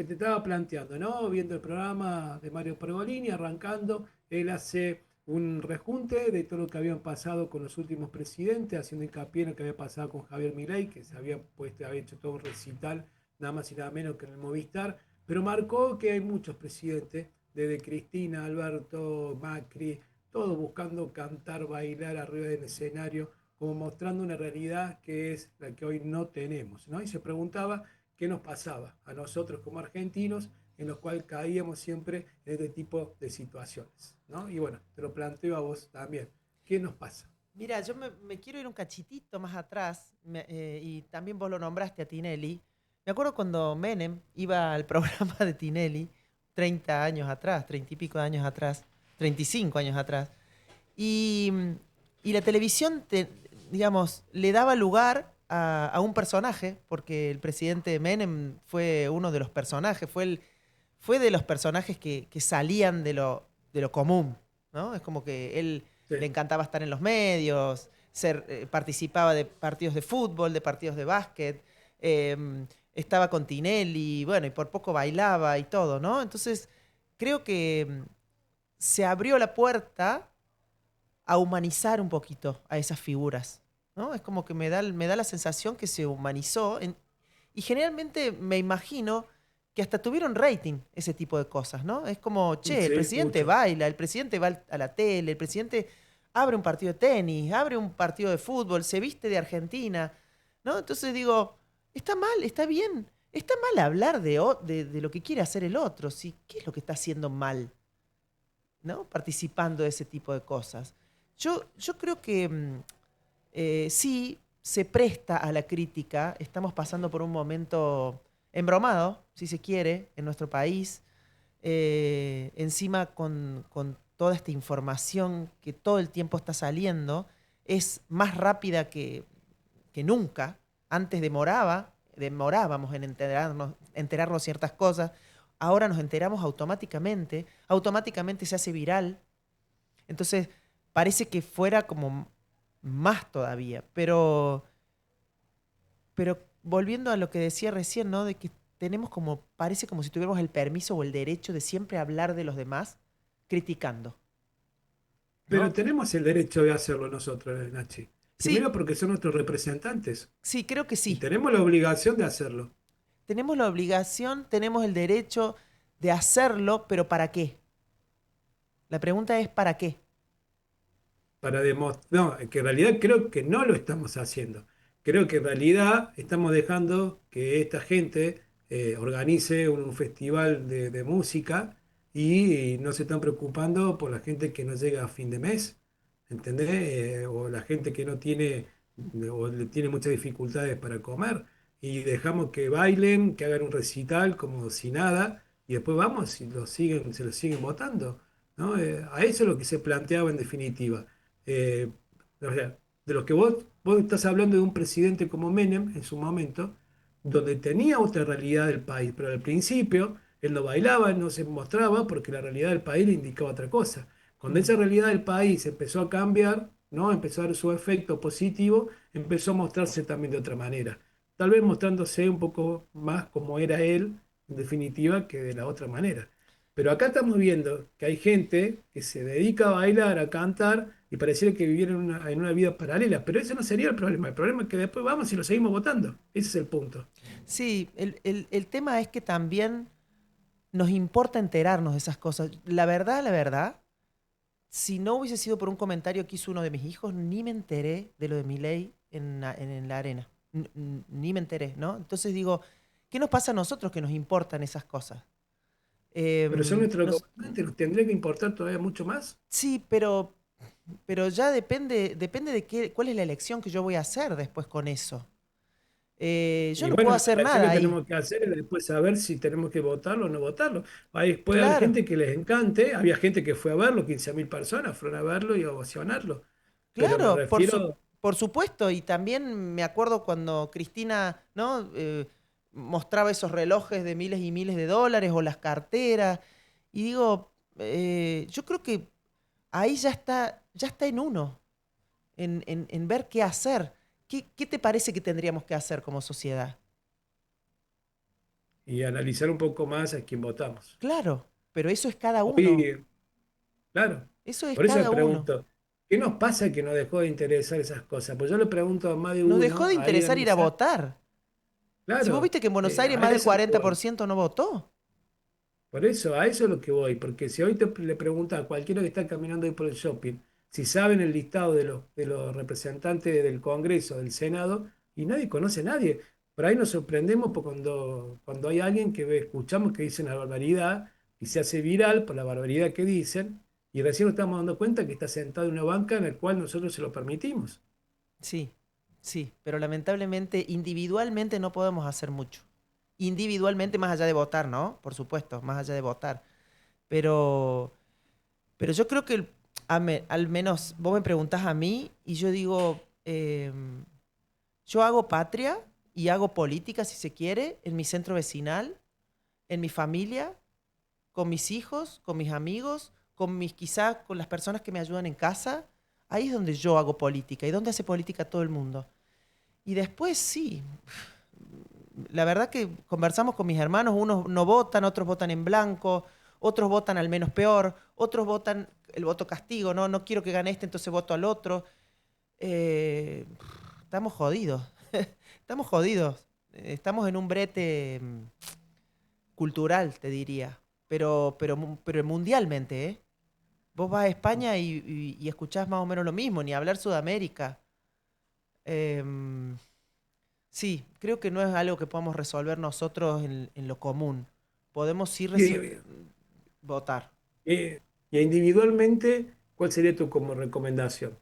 que te estaba planteando, ¿no? Viendo el programa de Mario Pergolini, arrancando, él hace un rejunte de todo lo que habían pasado con los últimos presidentes, haciendo hincapié en lo que había pasado con Javier Milei, que se había puesto, había hecho todo un recital, nada más y nada menos que en el Movistar, pero marcó que hay muchos presidentes, desde Cristina, Alberto, Macri, todos buscando cantar, bailar arriba del escenario, como mostrando una realidad que es la que hoy no tenemos, ¿no? Y se preguntaba qué nos pasaba a nosotros como argentinos, en los cuales caíamos siempre en este tipo de situaciones, ¿no? Y bueno, te lo planteo a vos también. ¿Qué nos pasa? Mira, yo me quiero ir un cachitito más atrás, y también vos lo nombraste a Tinelli. Me acuerdo cuando Menem iba al programa de Tinelli, 30 años atrás, 30 y pico de años atrás, 35 años atrás, y, y la televisión, digamos, le daba lugar a un personaje, porque el presidente Menem fue uno de los personajes, fue de los personajes que salían de lo común, ¿no? Es como que él Sí. le encantaba estar en los medios, participaba de partidos de fútbol, de partidos de básquet, estaba con Tinelli, bueno, y por poco bailaba y todo, ¿no? Entonces, creo que se abrió la puerta a humanizar un poquito a esas figuras, ¿no? Es como que me da la sensación que se humanizó y generalmente me imagino que hasta tuvieron rating ese tipo de cosas, ¿no? Es como, che, el Sí, presidente mucho. baila, el presidente va a la tele, el presidente abre un partido de tenis, abre un partido de fútbol, se viste de Argentina, ¿no? Entonces digo, está mal, está bien, está mal hablar de lo que quiere hacer el otro, ¿sí? ¿Qué es lo que está haciendo mal? ¿No? Participando de ese tipo de cosas. Yo creo que sí se presta a la crítica. Estamos pasando por un momento embromado, si se quiere, en nuestro país. Encima con toda esta información que todo el tiempo está saliendo, es más rápida que nunca. Antes demorábamos en enterarnos ciertas cosas. Ahora nos enteramos automáticamente se hace viral. Entonces, parece que fuera como más todavía. Pero volviendo a lo que decía recién, ¿no? De que tenemos como, parece como si tuviéramos el permiso o el derecho de siempre hablar de los demás criticando, Pero ¿no? tenemos el derecho de hacerlo nosotros, Nachi. Sí, Primero porque son nuestros representantes sí, creo que y sí. tenemos la obligación de hacerlo. Tenemos la obligación, tenemos el derecho de hacerlo, pero ¿para qué? La pregunta es ¿para qué? Para demostrar, no, que en realidad creo que no lo estamos haciendo. Creo que en realidad estamos dejando que esta gente organice un festival de música y no se están preocupando por la gente que no llega a fin de mes, ¿entendés? O la gente que no tiene o tiene muchas dificultades para comer y dejamos que bailen, que hagan un recital como si nada y después vamos y se lo siguen votando, ¿no? A eso es lo que se planteaba en definitiva. eh, o sea, de los que vos estás hablando de un presidente como Menem en su momento, donde tenía otra realidad del país, pero al principio él no bailaba, no se mostraba porque la realidad del país le indicaba otra cosa. Cuando Mm. esa realidad del país empezó a cambiar, ¿no? Empezó a dar su efecto positivo, empezó a mostrarse también de otra manera. Tal vez mostrándose un poco más como era él, en definitiva, que de la otra manera. Pero acá estamos viendo que hay gente que se dedica a bailar, a cantar, y pareciera que vivieran en una vida paralela. Pero ese no sería el problema. El problema es que después vamos y lo seguimos votando. Ese es el punto. Sí, el tema es que también nos importa enterarnos de esas cosas. La verdad, si no hubiese sido por un comentario que hizo uno de mis hijos, ni me enteré de lo de Milei en la arena. Ni me enteré, ¿no? Entonces digo, ¿qué nos pasa a nosotros que nos importan esas cosas? Pero son nuestros Nos, gobernantes, nos tendría que importar todavía mucho más. sí, pero ya depende de cuál es la elección que yo voy a hacer después con eso. Yo Y no puedo bueno, la hacer elección nada que ahí. tenemos que hacer es después saber si tenemos que votarlo o no votarlo. Ahí puede haber Claro, gente que les encante. Había gente que fue a verlo, 15.000 personas fueron a verlo y a ovacionarlo. Pero me claro, refiero, por supuesto. Y también me acuerdo cuando Cristina, ¿no? Mostraba esos relojes de miles y miles de dólares o las carteras. Y digo, yo creo que ahí ya está en uno, en ver qué hacer. ¿Qué te parece que tendríamos que hacer como sociedad? y analizar un poco más a quién votamos. Claro, pero eso es cada uno. Hoy, claro, Eso es por eso me cada uno. pregunto, ¿qué nos pasa que nos dejó de interesar esas cosas? Pues yo le pregunto a más de Nos dejó uno de ahí en interesar ir a esa, votar. Si vos claro, viste que en Buenos Aires a más del eso es lo que cuarenta por voy. ciento no votó. Por eso, a eso es lo que voy, porque si hoy le preguntas a cualquiera que está caminando ahí por el shopping, si saben el listado de los representantes del Congreso, del Senado, y nadie conoce a nadie. Por ahí nos sorprendemos cuando hay alguien escuchamos que dice una barbaridad y se hace viral por la barbaridad que dicen, y recién nos estamos dando cuenta que está sentado en una banca en la cual nosotros se lo permitimos. Sí, sí, pero lamentablemente individualmente no podemos hacer mucho. Individualmente más allá de votar, ¿no? Por supuesto, más allá de votar. Pero, pero yo creo que al menos vos me preguntás a mí y yo digo, yo hago patria y hago política, si se quiere, en mi centro vecinal, en mi familia, con mis hijos, con mis amigos, quizás con las personas que me ayudan en casa. Ahí es donde yo hago política y donde hace política todo el mundo. Y después sí, la verdad que conversamos con mis hermanos, unos no votan, otros votan en blanco, otros votan al menos peor, otros votan el voto castigo, no, no quiero que gane este, entonces voto al otro. Eh, estamos jodidos, estamos jodidos. Estamos en un brete cultural, te diría, pero mundialmente, ¿eh? Vos vas a España y escuchás más o menos lo mismo, ni hablar Sudamérica. Em, sí, creo que no es algo que podamos resolver nosotros en lo común. Podemos sí Y, eh, votar. y individualmente, ¿cuál sería tu como recomendación?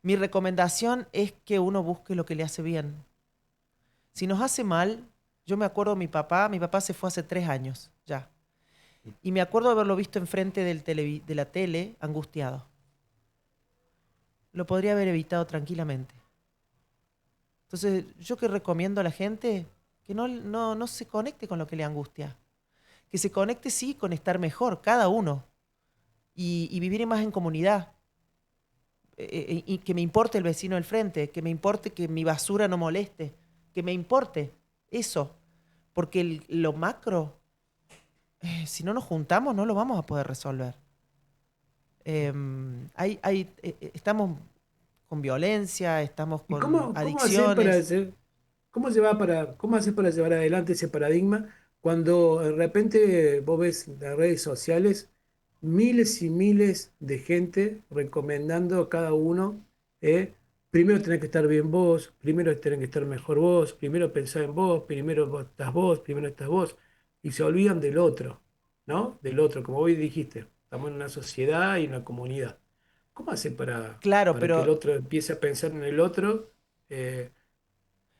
Mi recomendación es que uno busque lo que le hace bien. Si nos hace mal, yo me acuerdo de mi papá se fue hace 3 años ya. Y me acuerdo de haberlo visto enfrente de la tele, angustiado. Lo podría haber evitado tranquilamente. Entonces, yo que recomiendo a la gente que no se conecte con lo que le angustia. Que se conecte sí con estar mejor, cada uno. Y vivir más en comunidad. Y que me importe el vecino del frente, que me importe que mi basura no moleste, que me importe eso. Porque lo macro, si no nos juntamos, no lo vamos a poder resolver. Estamos con violencia, estamos ¿Y con cómo hacer adicciones. cómo hacer para llevar adelante ese paradigma cuando de repente vos ves en las redes sociales miles y miles de gente recomendando a cada uno, primero tenés que estar bien vos, primero tenés que estar mejor vos, primero pensar en vos, primero estás vos, y se olvidan del otro, ¿no? Del otro, como hoy dijiste, estamos en una sociedad y una comunidad. ¿Cómo hace Claro, para que el pero, otro empiece a pensar en el otro? Eh,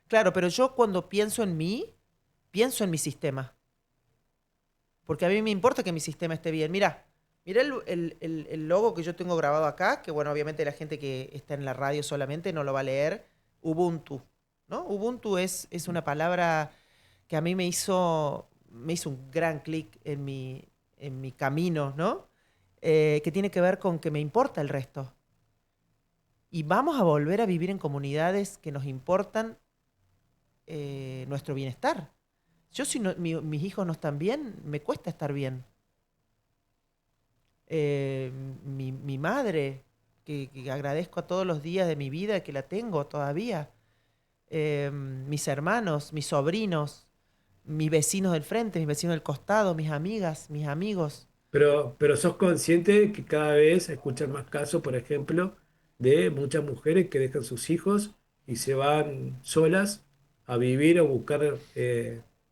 claro, pero yo cuando pienso en mí, pienso en mi sistema. Porque a mí me importa que mi sistema esté bien. Mira, mira el logo que yo tengo grabado acá, que bueno, obviamente la gente que está en la radio solamente no lo va a leer. Ubuntu, ¿no? Ubuntu es una palabra que a mí me hizo un gran clic en mi camino, ¿no? Que tiene que ver con que me importa el resto. Y vamos a volver a vivir en comunidades que nos importan nuestro bienestar. Yo si mis hijos no están bien, me cuesta estar bien. Eh, mi madre, que agradezco a todos los días de mi vida que la tengo todavía. Mis hermanos, mis sobrinos, mis vecinos del frente, mis vecinos del costado, mis amigas, mis amigos. pero sos consciente que cada vez escuchan más casos, por ejemplo, de muchas mujeres que dejan sus hijos y se van solas a vivir o buscar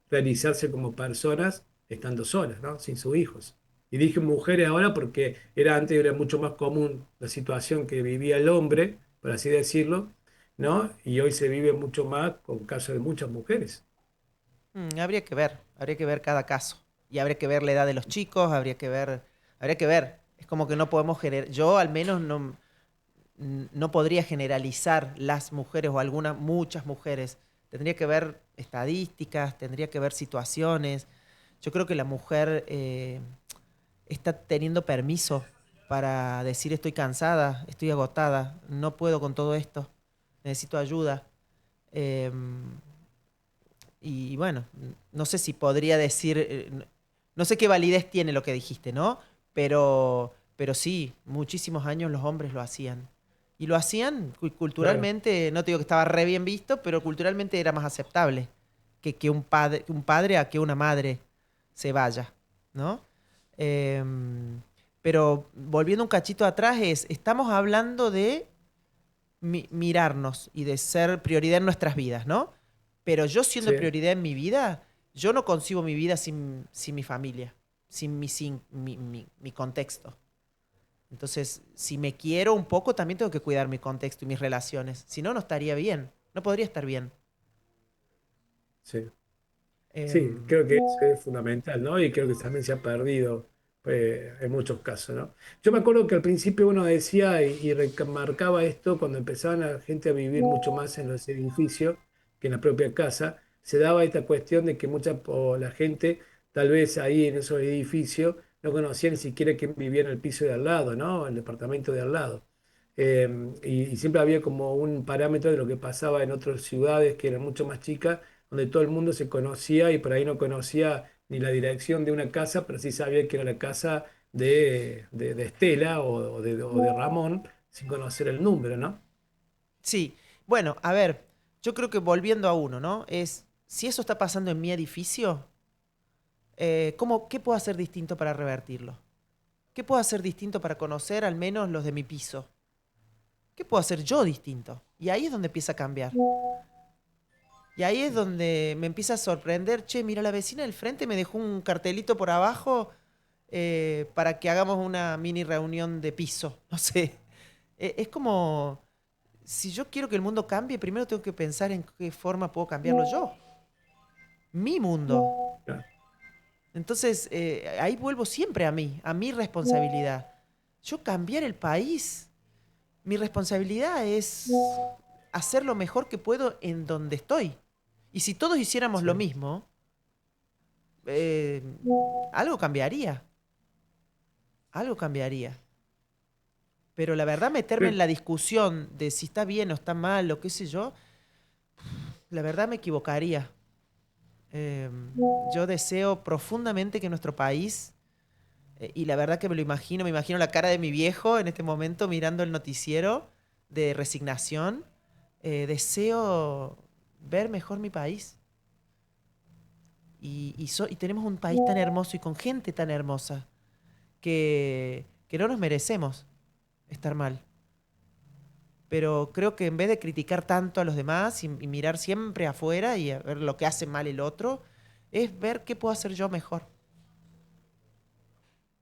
realizarse como personas estando solas, ¿no? Sin sus hijos. Y dije mujeres ahora porque antes era mucho más común la situación que vivía el hombre, por así decirlo, ¿no? Y hoy se vive mucho más con casos de muchas mujeres. Habría que ver cada caso. Y habría que ver la edad de los chicos, habría que ver. Es como que no podemos yo al menos no podría generalizar las mujeres o muchas mujeres. Tendría que ver estadísticas, tendría que ver situaciones. Yo creo que la mujer está teniendo permiso para decir estoy cansada, estoy agotada, no puedo con todo esto, necesito ayuda. Em, Y bueno, no sé si podría decir, no sé qué validez tiene lo que dijiste, ¿no? Pero sí, muchísimos años los hombres lo hacían. Y lo hacían Claro, culturalmente, no te digo que estaba re bien visto, pero culturalmente era más aceptable que un padre a que una madre se vaya, ¿no? Pero volviendo un cachito atrás, estamos hablando de mirarnos y de ser prioridad en nuestras vidas, ¿no? Pero yo siendo sí. prioridad en mi vida, yo no concibo mi vida sin mi familia, sin mi contexto. Entonces, si me quiero un poco, también tengo que cuidar mi contexto y mis relaciones. Si no, no estaría bien. No podría estar bien. Sí. Sí, Em, creo que eso es fundamental, ¿no? Y creo que también se ha perdido en muchos casos, ¿no? Yo me acuerdo que al principio uno decía y remarcaba esto cuando empezaban la gente a vivir mucho más en los edificios que en la propia casa, se daba esta cuestión de que mucha o la gente, tal vez ahí en esos edificios, no conocía ni siquiera quién vivía en el piso de al lado, ¿no? El departamento de al lado. Y siempre había como un parámetro de lo que pasaba en otras ciudades que eran mucho más chicas donde todo el mundo se conocía y por ahí no conocía ni la dirección de una casa, pero sí sabía que era la casa de Estela o de Ramón, sin conocer el número, ¿no? sí, bueno, a ver, yo creo que volviendo a uno, ¿no? Si eso está pasando en mi edificio, ¿qué puedo hacer distinto para revertirlo? ¿Qué puedo hacer distinto para conocer al menos los de mi piso? ¿Qué puedo hacer yo distinto? Y ahí es donde empieza a cambiar. Y ahí es donde me empieza a sorprender, che, mira, la vecina del frente me dejó un cartelito por abajo para que hagamos una mini reunión de piso. No sé. Es como, si yo quiero que el mundo cambie, primero tengo que pensar en qué forma puedo cambiarlo yo. Mi mundo. Claro. Entonces, ahí vuelvo siempre a mi responsabilidad. Yo cambiar el país, mi responsabilidad es hacer lo mejor que puedo en donde estoy. Y si todos hiciéramos lo Sí. mismo, eh, algo cambiaría, algo cambiaría. Pero la verdad, meterme en Pero, la discusión de si está bien o está mal o qué sé yo, la verdad me equivocaría. Eh, yo deseo profundamente que nuestro país, y la verdad que me imagino la cara de mi viejo en este momento mirando el noticiero de resignación. Deseo ver mejor mi país. Y tenemos un país tan hermoso y con gente tan hermosa que no nos merecemos estar mal. Pero creo que en vez de criticar tanto a los demás y mirar siempre afuera y a ver lo que hace mal el otro, es ver qué puedo hacer yo mejor.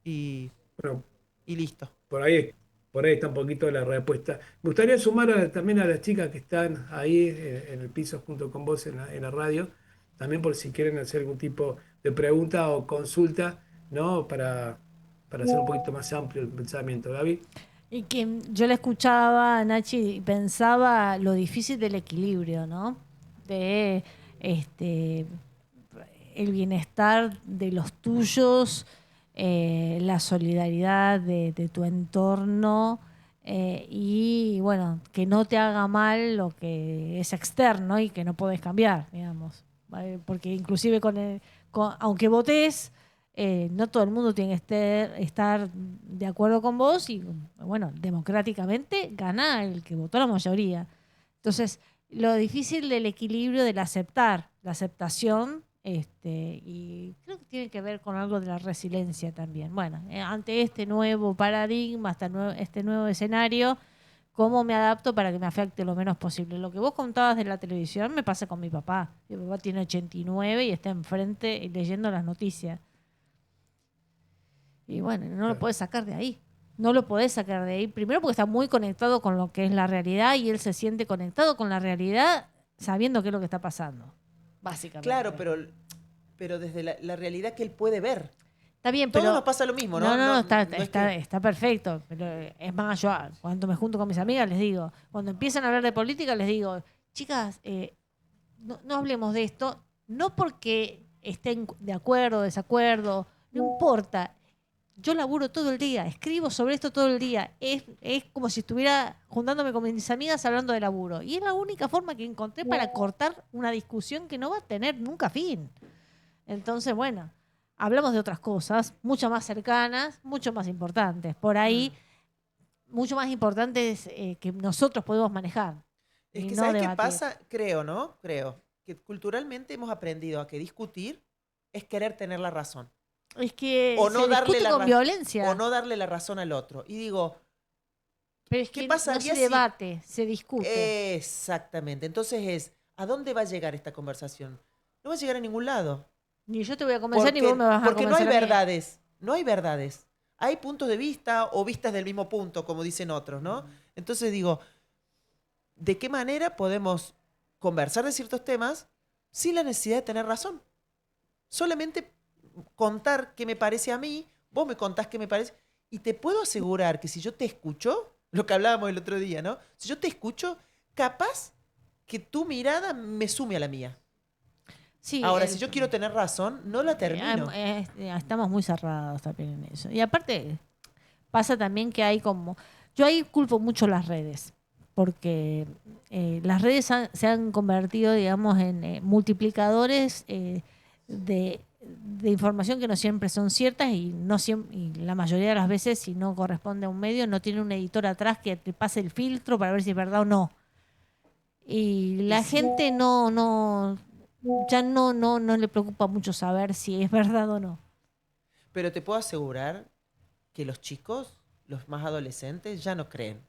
Y, bueno, y listo. por ahí, por ahí está un poquito la respuesta. Me gustaría sumar también a las chicas que están ahí en el piso junto con vos en la radio, también por si quieren hacer algún tipo de pregunta o consulta, ¿no? Para hacer un poquito más amplio el pensamiento. Gaby. Y que yo la escuchaba a Nachi y pensaba lo difícil del equilibrio, ¿no? De este el bienestar de los tuyos, la solidaridad de tu entorno y bueno, que no te haga mal lo que es externo y que no podés cambiar, digamos. ¿Vale? Porque inclusive aunque votes, no todo el mundo tiene que estar de acuerdo con vos y bueno, democráticamente gana el que votó la mayoría. Entonces, lo difícil del equilibrio del aceptar, la aceptación, y creo que tiene que ver con algo de la resiliencia también. Bueno, ante este nuevo paradigma, este nuevo escenario, ¿cómo me adapto para que me afecte lo menos posible? Lo que vos contabas de la televisión me pasa con mi papá. Mi papá tiene 89 y está enfrente leyendo las noticias. Y bueno, no lo Claro. puedes sacar de ahí. No lo podés sacar de ahí. Primero porque está muy conectado con lo que es la realidad y él se siente conectado con la realidad sabiendo qué es lo que está pasando. Claro, Básicamente. pero desde la realidad que él puede ver. Está bien, Todos nos pero pasa lo mismo, no, ¿no? no, No, no, no es que... está perfecto. Pero es más, yo cuando me junto con mis amigas les digo, cuando empiezan a hablar de política les digo, chicas, no hablemos de esto, no porque estén de acuerdo o desacuerdo, no importa. Yo laburo todo el día, escribo sobre esto todo el día. Es como si estuviera juntándome con mis amigas hablando de laburo. Y es la única forma que encontré para cortar una discusión que no va a tener nunca fin. Entonces, bueno, hablamos de otras cosas, mucho más cercanas, mucho más importantes. Por ahí, mucho más importantes que nosotros podemos manejar. Es Y que no ¿sabes qué debatir. pasa? Creo, ¿no? Creo que culturalmente hemos aprendido a que discutir es querer tener la razón. Es que O se no darle discute la con ra- violencia. O no darle la razón al otro. Y digo, Pero es ¿qué que no pasaría se si- debate, se discute. exactamente. Entonces ¿a dónde va a llegar esta conversación? No va a llegar a ningún lado. Ni yo te voy a convencer ni vos me vas a Porque no hay convencer a mí. verdades. No hay verdades. Hay puntos de vista o vistas del mismo punto, como dicen otros, ¿no? Entonces digo, ¿de qué manera podemos conversar de ciertos temas sin la necesidad de tener razón? Solamente contar qué me parece a mí, vos me contás qué me parece, y te puedo asegurar que si yo te escucho, lo que hablábamos el otro día, ¿no? Si yo te escucho, capaz que tu mirada me sume a la mía. Sí, Ahora, si yo quiero tener razón, no la termino. estamos muy cerrados también en eso. Y aparte, pasa también que hay como... Yo ahí culpo mucho las redes, porque las redes se han convertido, digamos, en multiplicadores de información que no siempre son ciertas y y la mayoría de las veces, si no corresponde a un medio, no tiene un editor atrás que te pase el filtro para ver si es verdad o no. Y la sí. gente ya no le preocupa mucho saber si es verdad o no. Pero te puedo asegurar que los chicos, los más adolescentes, ya no creen.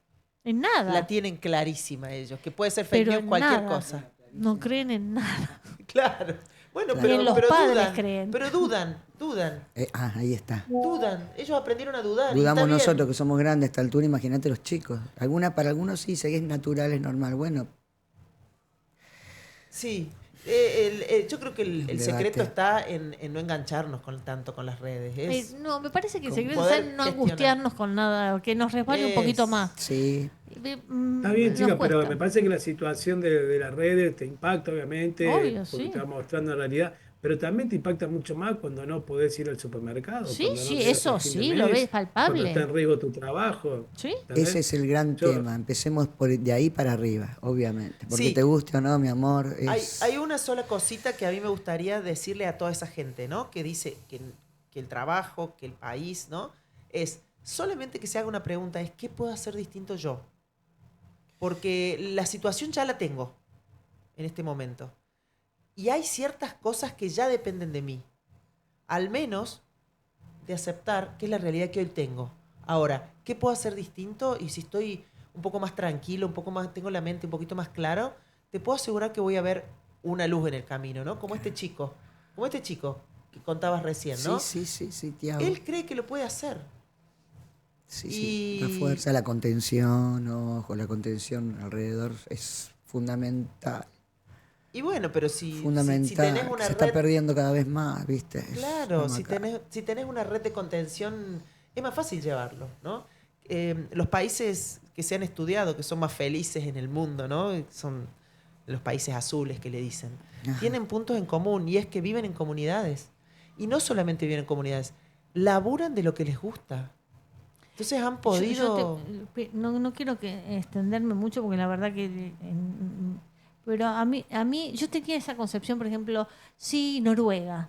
En nada. La tienen clarísima ellos, que puede ser fake Pero news en cualquier nada. cosa. No creen en nada. Claro. Bueno, Ni en los pero padres dudan. creen. Pero dudan. Ahí está. Dudan. Ellos aprendieron a dudar. y Dudamos está bien. nosotros que somos grandes a esta altura, imagínate los chicos. Para algunos sí, es natural, es normal. Bueno, Sí. Yo creo que el debate. secreto está en no engancharnos tanto con las redes. No, me parece que el con secreto poder está en no gestionar. angustiarnos con nada, que nos resbale un poquito más. sí. Está bien, Nos chicas, pero cuesta. me parece que la situación de las redes te impacta, obviamente, Obvio, porque sí. te va mostrando la realidad, pero también te impacta mucho más cuando no podés ir al supermercado, Sí, cuando no sí, te das eso a fin de sí, lo mes, ves palpable. cuando está en riesgo tu trabajo. Sí. ¿entendés? Ese es el gran Yo- tema. Empecemos de ahí para arriba, obviamente. Porque Sí. te guste o no, mi amor. Hay una sola cosita que a mí me gustaría decirle a toda esa gente, ¿no? Que dice que el trabajo, que el país, ¿no? Es solamente que se haga una pregunta, es ¿qué puedo hacer distinto yo? Porque la situación ya la tengo en este momento. Y hay ciertas cosas que ya dependen de mí. Al menos de aceptar que es la realidad que hoy tengo. Ahora, ¿qué puedo hacer distinto? Y si estoy un poco más tranquilo, un poco más, tengo la mente un poquito más claro, te puedo asegurar que voy a ver una luz en el camino, ¿no? Como este chico que contabas recién, ¿no? Sí, Tiago. Él cree que lo puede hacer. Sí. y- La fuerza, la contención, ojo, la contención alrededor es fundamental. Y bueno, pero si Fundamental. tenés una Se está red... perdiendo cada vez más, ¿viste? Claro, Vamos si acá. tenés una red de contención, es más fácil llevarlo, ¿no? Los países que se han estudiado, que son más felices en el mundo, ¿no? Son los países azules que le dicen. Ajá. Tienen puntos en común y es que viven en comunidades. Y no solamente viven en comunidades, laburan de lo que les gusta. Entonces han podido... No quiero extenderme mucho porque la verdad que... pero a mí, yo tenía esa concepción, por ejemplo, sí, Noruega.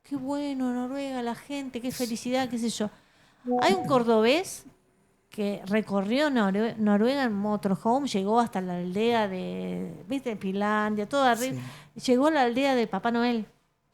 Qué bueno, Noruega, la gente, qué felicidad, qué sé yo. Hay un cordobés que recorrió Noruega en motorhome, llegó hasta la aldea de, ¿viste? Finlandia, todo arriba. Llegó a la aldea de Papá Noel.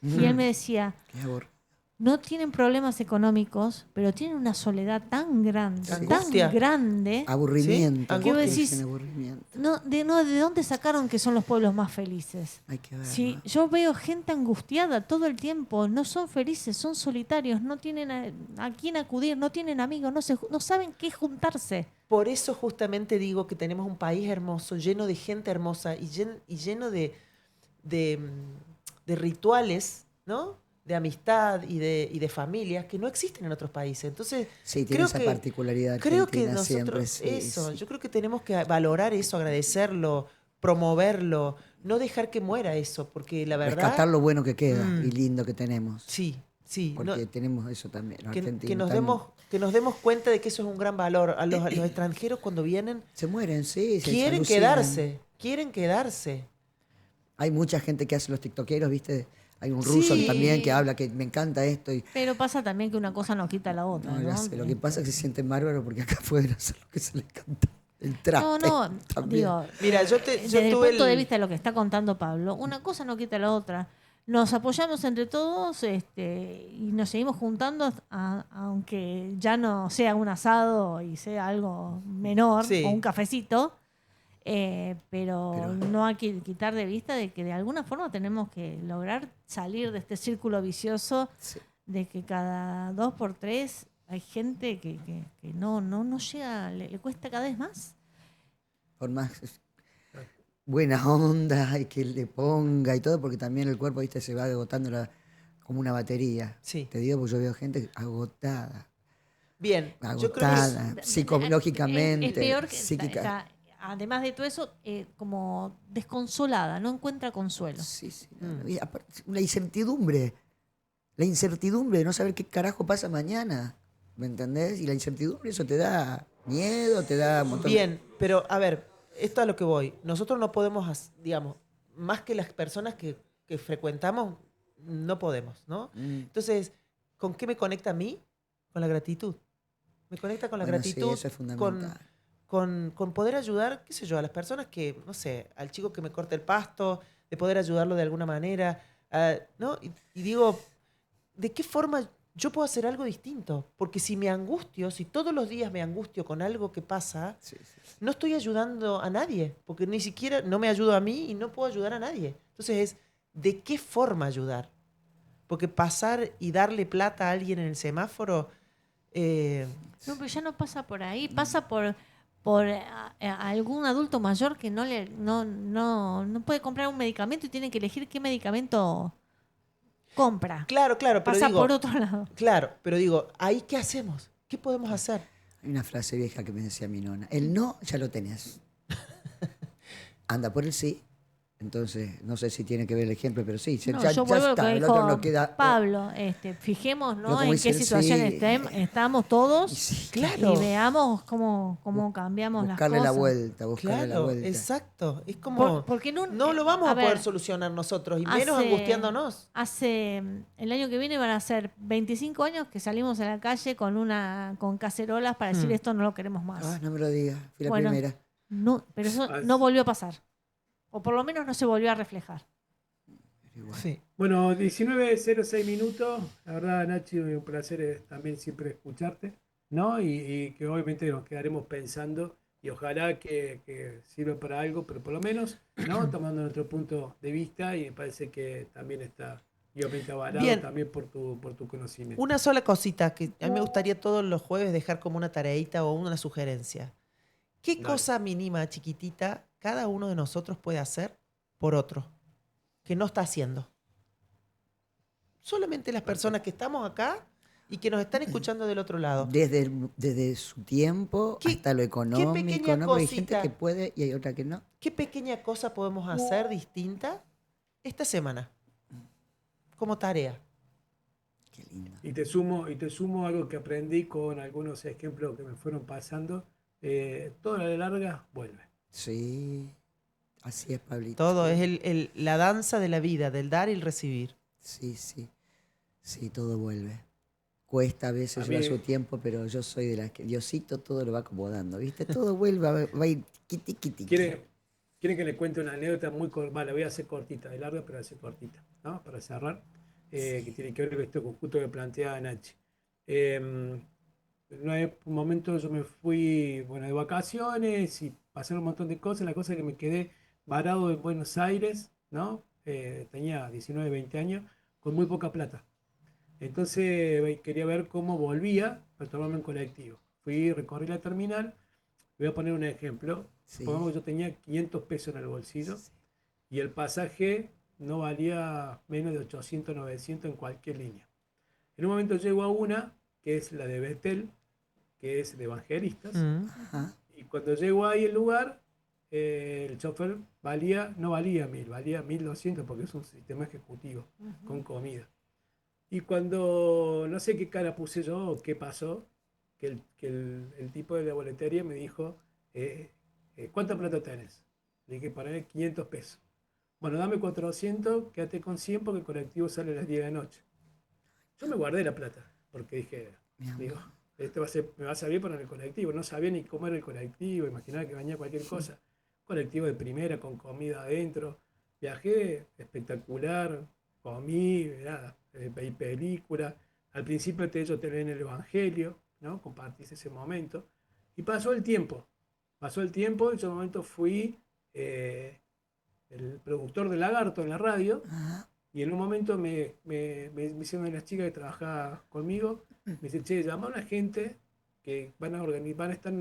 Y él me decía, Qué aburrido. no tienen problemas económicos, pero tienen una soledad tan grande, Sí. Angustia. tan grande. Aburrimiento. Sí, ¿Qué vos Dicen decís? aburrimiento. ¿De dónde sacaron que son los pueblos más felices? Hay que ver. Sí, ¿no? yo veo gente angustiada todo el tiempo, no son felices, son solitarios, no tienen a quién acudir, no tienen amigos, no saben qué juntarse. Por eso justamente digo que tenemos un país hermoso, lleno de gente hermosa y lleno de rituales, ¿no? De amistad y de familias que no existen en otros países. Entonces, Sí, tiene esa particularidad creo que argentina siempre. nosotros, Sí, eso, sí. yo creo que tenemos que valorar eso, agradecerlo, promoverlo, no dejar que muera eso, porque la verdad... Rescatar lo bueno que queda Mm. y lindo que tenemos. Sí, Sí, no, porque tenemos eso también, los que argentinos nos también. que nos demos cuenta de que eso es un gran valor. A los extranjeros cuando vienen Se mueren, sí, se quieren alucinan. quedarse, quieren quedarse. Hay mucha gente que hace los tiktokeros, ¿viste? Hay un ruso también que Sí, habla que me encanta esto y pero pasa también que una cosa no quita la otra, no, ya ¿no? sé. Lo que pasa es que se sienten bárbaros porque acá pueden hacer lo que se les canta. El No, traste no, también. digo, Mira, yo desde el tuve punto de vista de lo que está contando Pablo, una cosa no quita la otra. Nos apoyamos entre todos y nos seguimos juntando, aunque ya no sea un asado y sea algo menor o un Sí, cafecito, pero Pero no hay que quitar de vista de que de alguna forma tenemos que lograr salir de este círculo vicioso sí, de que cada 2 por 3 hay gente que no llega, le cuesta cada vez más. por más buena onda y que le ponga y todo, porque también el cuerpo, ¿viste? Se va agotando como una batería. sí. Te digo, porque yo veo gente agotada, Bien, yo creo que agotada, Es psicológicamente, peor que psíquica. además de todo eso, como desconsolada, no encuentra consuelo. Sí, sí. Mm. Y aparte, la incertidumbre de no saber qué carajo pasa mañana, ¿me entendés? Y la incertidumbre, eso te da miedo, te da un montón. Bien, pero a ver, esto a lo que voy. Nosotros no podemos, digamos, más que las personas que frecuentamos, no podemos, ¿no? Mm, Entonces, ¿con qué me conecta a mí? Con la gratitud. Me conecta con la bueno, sí, gratitud, eso es con, fundamental. con poder ayudar, qué sé yo, a las personas que, no sé, al chico que me corta el pasto, de poder ayudarlo de alguna manera, ¿no? Y digo, ¿de qué forma yo puedo hacer algo distinto? Porque si me angustio, si todos los días me angustio con algo que pasa, Sí, sí, sí. no estoy ayudando a nadie, porque ni siquiera no me ayudo a mí y no puedo ayudar a nadie. Entonces es, ¿de qué forma ayudar? Porque pasar y darle plata a alguien en el semáforo, eh, No, pero ya no pasa por ahí, pasa por algún adulto mayor que no puede comprar un medicamento y tiene que elegir qué medicamento compra. claro, claro, pero Pasa por digo, otro lado. claro, pero digo, ¿ahí qué hacemos? ¿Qué podemos hacer? Hay una frase vieja que me decía mi nona. El no ya lo tenés. Anda por el sí. Entonces, no sé si tiene que ver el ejemplo, pero sí, No, ya, yo ya vuelvo a lo que está. El otro no dijo queda. Pablo. Fijemos, Pero ¿no? como En dice qué el situación sí, estamos y todos sí, Claro, y veamos cómo cambiamos las buscarle la cosas. vuelta, buscarle la claro, vuelta. exacto. Es como, Porque no lo vamos a a poder ver, solucionar nosotros, y menos hace, angustiándonos. el año que viene van a ser 25 años que salimos a la calle con cacerolas para decir Hmm. esto no lo queremos Ah, más. no me lo digas, fui la Bueno, primera. no, pero eso no As- volvió a pasar. O por lo menos no se volvió a reflejar. Pero igual. Sí. Bueno, 19:06 minutos. La verdad, Nachi, un placer también siempre escucharte, ¿no? Y que obviamente nos quedaremos pensando y ojalá que sirva para algo, pero por lo menos, ¿no? Tomando nuestro punto de vista y me parece que también está, y obviamente avalado Bien, también por tu conocimiento. una sola cosita que a mí me gustaría todos los jueves dejar como una tareita o una sugerencia. ¿Qué Dale. cosa mínima, chiquitita, cada uno de nosotros puede hacer por otro que no está haciendo? Solamente las personas Perfecto. que estamos acá y que nos están escuchando del otro lado. Desde su tiempo ¿Qué, hasta lo qué económico, pequeña ¿no? Porque hay gente que cosita, puede y hay otra que no. qué pequeña cosa podemos hacer distinta esta semana como tarea? Qué lindo. Y te sumo algo que aprendí con algunos ejemplos que me fueron pasando. Todo a la larga vuelve. Sí, así es, Pablito. Todo es la danza de la vida, del dar y el recibir. Sí, sí, sí, todo vuelve. Cuesta a A veces, lleva su mí, tiempo, pero yo soy de las que Diosito todo lo va acomodando, ¿viste? Todo vuelve, va a ir quiti, quiti. ¿quieren, quieren que les cuente una anécdota muy corta? La voy a hacer cortita, de larga, pero voy a hacer cortita, ¿no? Para cerrar, que tiene que ver con esto justo que planteaba Nachi. En un momento yo me fui, bueno, de vacaciones y pasaron un montón de cosas. La cosa es que me quedé varado en Buenos Aires, ¿no? Tenía 19, 20 años, con muy poca plata. Entonces quería ver cómo volvía para tomarme un colectivo. Fui, recorrí la terminal. Voy a poner un ejemplo. Sí, Supongamos que yo tenía 500 pesos en el bolsillo y el pasaje no valía menos de 800, 900 en cualquier línea. En un momento llego a una, que es la de Betel, que es de evangelistas, Mm. ajá. y cuando llego ahí el lugar, el chofer no valía 1000, valía 1200 porque es un sistema ejecutivo con comida. Y cuando no sé qué cara puse yo o qué pasó, que el tipo de la boletería me dijo, ¿cuánta plata tenés? Le dije, poner 500 pesos. Bueno, dame 400, quédate con 100 porque el colectivo sale a las 10 de la noche. Yo me guardé la plata, porque dije, Mi amor. digo, esto me va a servir para el colectivo. No sabía ni cómo era el colectivo, imaginaba que venía cualquier cosa. Colectivo de primera, con comida adentro. Viajé espectacular, comí, nada, veí película. Al principio ellos te leen el Evangelio, ¿no? Compartís ese momento. Y pasó el tiempo. Pasó el tiempo, en ese momento fui el productor de Lagarto en la radio. Ah, Y en un momento me dice una de las chicas que trabajaba conmigo, me dice, che, llama a una gente que van a estar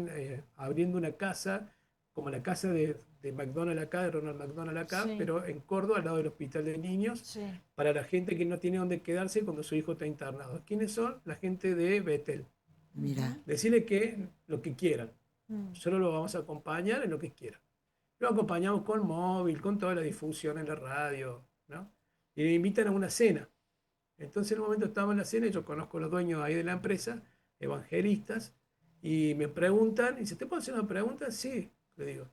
abriendo una casa, como la casa de McDonald's acá, de Ronald McDonald acá, Sí. pero en Córdoba, al lado del hospital de niños, Sí. para la gente que no tiene dónde quedarse cuando su hijo está internado. ¿Quiénes son? La gente de Betel. mira, Decirle que lo que quieran. Mm. Solo lo vamos a acompañar en lo que quieran. Lo acompañamos con móvil, con toda la difusión en la radio, ¿no? Y me invitan a una cena. Entonces en un momento estábamos en la cena y yo conozco a los dueños ahí de la empresa, evangelistas, y me preguntan, y dice, ¿te puedo hacer una pregunta? Sí, le digo,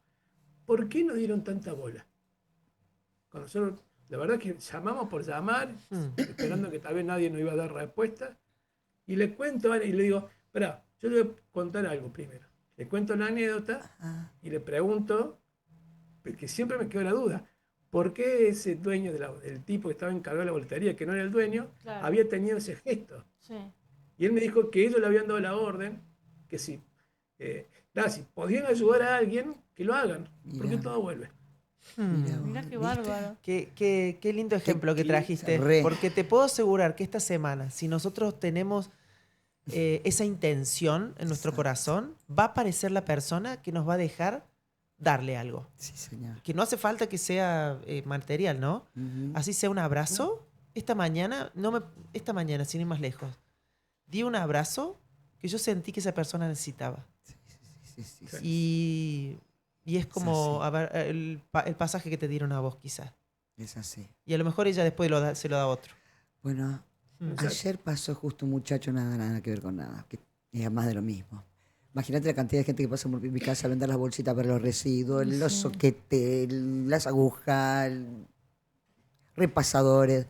¿por qué no dieron tanta bola? Cuando nosotros, la verdad es que llamamos por llamar, esperando que tal vez nadie nos iba a dar respuesta, y le cuento, y le digo, espera, yo le voy a contar algo primero. Le cuento la anécdota ah, y le pregunto, porque siempre me quedó la duda, ¿por qué ese dueño, el tipo que estaba encargado de la boletería, que no era el dueño, Claro. había tenido ese gesto? Sí. Y él me dijo que ellos le habían dado la orden, que si podían ayudar a alguien, que lo hagan, porque Mirá. todo vuelve. mira Mirá vos, qué ¿viste? bárbaro. Qué lindo ejemplo que trajiste. Re. Porque te puedo asegurar que esta semana, si nosotros tenemos esa intención en nuestro Exacto. corazón, va a aparecer la persona que nos va a dejar darle algo. Sí, señor. Que no hace falta que sea material, ¿no? Ujú. Así sea un abrazo. Esta mañana, sin ir más lejos, di un abrazo que yo sentí que esa persona necesitaba. Sí, sí, sí. Y es como así. a ver, el pasaje que te dieron a vos, quizás. Es así. Y a lo mejor ella después se lo da a otro. Bueno, Exacto. ayer pasó justo un muchacho, nada que ver con nada, que es más de lo mismo. Imagínate la cantidad de gente que pasa por mi casa a vender las bolsitas para los residuos, los Sí. soquetes, las agujas, repasadores.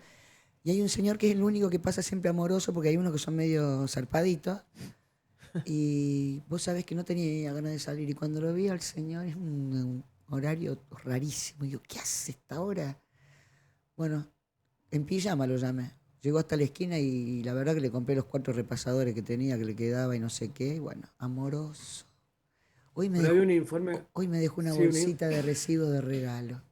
Y hay un señor que es el único que pasa siempre amoroso, porque hay unos que son medio zarpaditos. Y vos sabés que no tenía ganas de salir. Y cuando lo vi al señor, es un horario rarísimo. Y digo, ¿qué hace esta hora? Bueno, en pijama lo llamé. Llegó hasta la esquina y la verdad que le compré los 4 repasadores que tenía, que le quedaba y no sé qué. Y bueno, amoroso. Hoy me Pero había dejó, un informe. hoy me dejó una Sí, bolsita de residuos de regalo.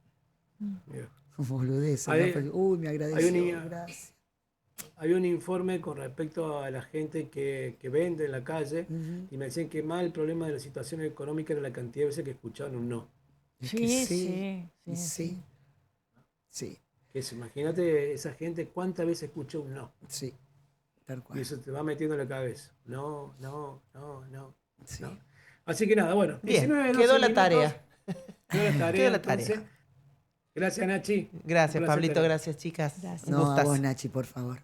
Mira, Boludez. Hay- Uy, me hay agradeció. un- Gracias. había un informe con respecto a la gente que vende en la calle Ujú. y me decían que más el problema de la situación económica era la cantidad de veces que escuchaban un no. Es Sí, que sí, sí. sí, y sí. sí. Sí, Imagínate esa gente cuántas veces escuchó un no. sí. Tal Y cual. eso te va metiendo en la cabeza. No, no, no, no. Sí. no. Así que nada, bueno, Bien, 19, quedó 12 la minutos. tarea. Quedó la tarea. Quedó la entonces. tarea. Gracias, Nachi. Un Gracias, placer Pablito. tenerte. Gracias, chicas. Gracias. Un No, a gustazo. vos, Nachi, por favor.